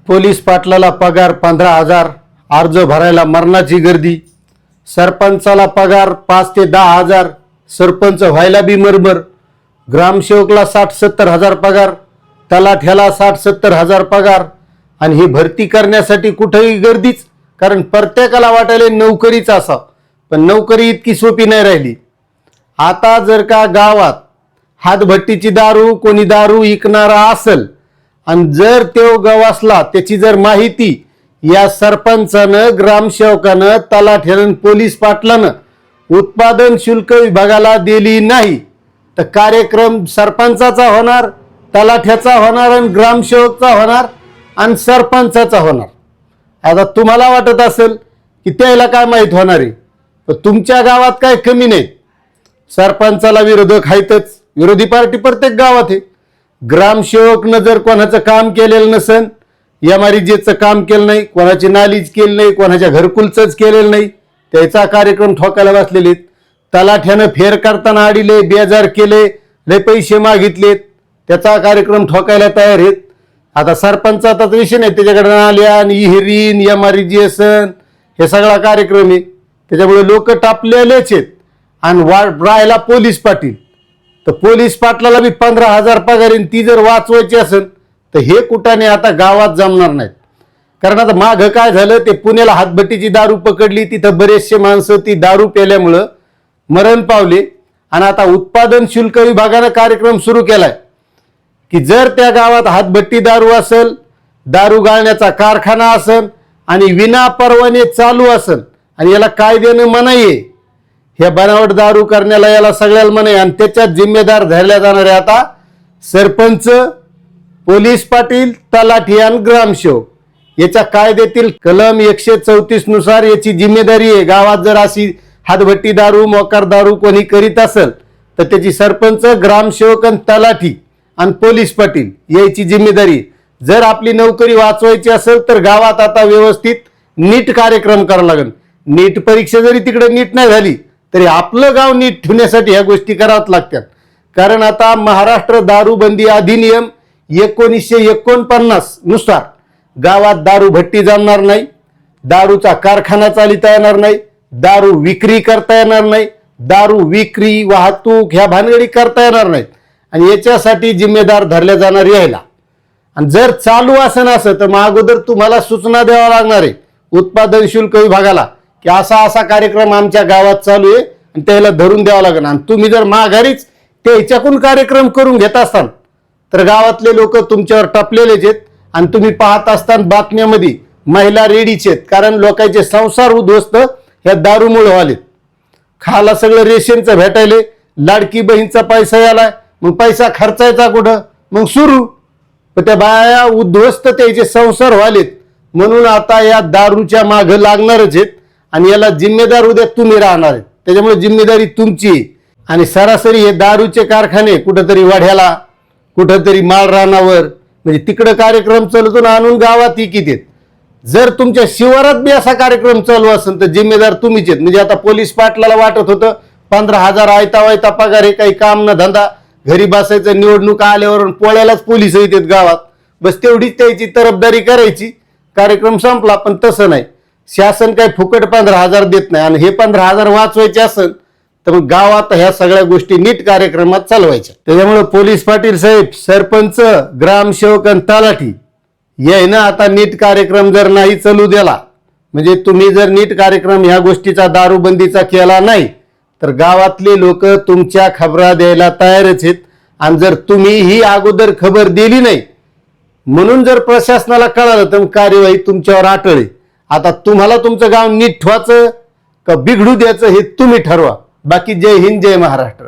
Police पाटलाला पगार 15,000, अर्ज भरायला मरणाची गर्दी. सरपंचाला पगार 5 ते 10,000, सरपंच व्हायला बी मरमर. ग्रामसेवकला 60-70 हजार पगार, तलाठ्याला 60-70 हजार पगार. आणि ही भरती करण्यासाठी कुठेही गर्दीच, कारण प्रत्येकाला वाटायला नोकरीच असा, पण नोकरी इतकी सोपी नाही राहिली. आता जर का गावात हातभट्टीची दारू कोणी दारू विकणारा असेल आणि जर तो गवासला त्याची जर माहिती या सरपंचानं, ग्रामसेवकानं, तलाठ्यानं, पोलीस पाटलानं उत्पादन शुल्क विभागाला दिली नाही तर कार्यक्रम सरपंचाचा होणार, तलाठ्याचा होणार आणि ग्रामसेवकचा होणार आणि सरपंचाचा होणार. आता तुम्हाला वाटत असेल की त्याला काय माहीत होणार आहे, पण तुमच्या गावात काय कमी नाही. सरपंचाला विरोधक आहेतच, विरोधी पार्टी प्रत्येक गावात आहे. ग्रामसेवकनं जर कोणाचं काम केलेलं नसेल, एमआरजीचं काम केलं नाही, कोणाची नालीच केली नाही, कोणाच्या घरकुलचंच केलेलं नाही, त्याचा कार्यक्रम ठोकायला बसलेले. तलाठ्यानं फेर करताना अडीले, बेजार केले, लय पैसे मागितलेत, त्याचा कार्यक्रम ठोकायला तयार आहेत. आता सरपंचाचा विषय नाही, त्याच्याकडे नाल्या आणि हिरीन, एमआरजीएसन हे सगळा कार्यक्रम आहे. त्याच्यामुळे लोक टापलेलेच आहेत. आणि राहायला पोलीस पाटील, तर पोलीस पाटलाला बी 15,000 पगार आहे. ती जर वाचवायची असेल तर हे कुठाने आता गावात जमणार नाहीत. कारण आता मागं काय झालं, ते पुण्याला हातभट्टीची दारू पकडली, तिथं बरेचसे माणसं ती दारू प्याल्यामुळं मरण पावले. आणि आता उत्पादन शुल्क विभागानं कार्यक्रम सुरू केलाय की जर त्या गावात हातभट्टी दारू असेल, दारू गाळण्याचा कारखाना असेल आणि विना परवाने चालू असेल आणि याला कायद्यानं मनाई आहे, ह्या बनावट दारू करण्याला याला सगळ्याला मनाई, आणि त्याच्यात जिम्मेदार धरल्या जाणारे आता सरपंच, पोलीस पाटील, तलाठी आणि ग्रामसेवक. याच्या कायद्यातील कलम 134 नुसार याची जिम्मेदारी आहे. गावात जर अशी हातभट्टी दारू, मोकार दारू कोणी करीत असेल तर त्याची सरपंच, ग्रामसेवक आणि तलाठी आणि पोलीस पाटील याची जिम्मेदारी. जर आपली नोकरी वाचवायची असेल तर गावात आता व्यवस्थित नीट कार्यक्रम करावा लागेल. नीट परीक्षा जरी तिकडे नीट नाही झाली तरी आपलं गाव नीट ठेवण्यासाठी ह्या गोष्टी कराव्याच लागतात. कारण आता महाराष्ट्र दारूबंदी अधिनियम 1949 नुसार गावात दारू भट्टी जमणार नाही, दारूचा कारखाना चालिता येणार नाही, दारू विक्री करता येणार नाही, दारू विक्री, वाहतूक ह्या भानगडी करता येणार नाहीत. आणि याच्यासाठी जिम्मेदार धरल्या जाणार यायला. आणि जर चालू असं नसं तर मग अगोदर तुम्हाला सूचना द्यावा लागणार आहे उत्पादन शुल्क विभागाला की असा असा कार्यक्रम आमच्या गावात चालू आहे आणि त्याला धरून द्यावा लागेल. आणि तुम्ही जर माघारीच त्याच्याकडून कार्यक्रम करून घेत असाल तर गावातले लोक तुमच्यावर टपलेलेच आहेत. आणि तुम्ही पाहत असताना बातम्यामध्ये महिला रेडीचे आहेत, कारण लोकांचे संसार उद्ध्वस्त ह्या दारूमुळे व्हालेत. खाला सगळं रेशनचं भेटायले, लाडकी बहीणचा पैसा यालाय, मग पैसा खर्चायचा कुठं, मग सुरू. पण त्या बाया उद्ध्वस्त त्याचे संसार व्हालेत. म्हणून आता या दारूच्या मागं लागणारच आहेत आणि याला जिम्मेदार उद्या तुम्ही राहणार आहेत. त्याच्यामुळे जिम्मेदारी तुमची आहे. आणि सरासरी हे दारूचे कारखाने कुठंतरी वाढ्याला, कुठंतरी माळ रानावर, म्हणजे तिकडं कार्यक्रम चालून आणून गावात इकीत आहेत. जर तुमच्या शिवारात बी असा कार्यक्रम चालू असेल तर जिम्मेदार तुम्हीच आहेत. म्हणजे आता पोलीस पाटलाला वाटत होतं 15,000 आयता वायता पगार आहे, काही काम न धंदा, घरी बसायचं, निवडणूक आल्यावर पोळ्यालाच पोलीस येतात गावात, बस तेवढीच त्याची तरफदारी करायची, कार्यक्रम संपला. पण तसं नाही, शासन काही फुकट 15,000 देत नाही. आणि हे 15,000 वाचवायचे असेल तर मग गावात ह्या सगळ्या गोष्टी नीट कार्यक्रमात चालवायच्या. त्याच्यामुळे पोलीस पाटील साहेब, सरपंच, ग्रामसेवक आणि तलाठी यायनं आता नीट कार्यक्रम जर नाही चालू दिला, म्हणजे तुम्ही जर नीट कार्यक्रम ह्या गोष्टीचा दारूबंदीचा केला नाही तर गावातले लोक तुमच्या खबरा द्यायला तयारच आहेत. आणि जर तुम्ही ही अगोदर खबर दिली नाही म्हणून जर प्रशासनाला कळालं तर कार्यवाही तुमच्यावर अटळ. आता तुम्हाला तुमचं गाव नीट ठेवायचं का बिघडू द्यायचं हे तुम्ही ठरवा. बाकी जय हिंद, जय महाराष्ट्र.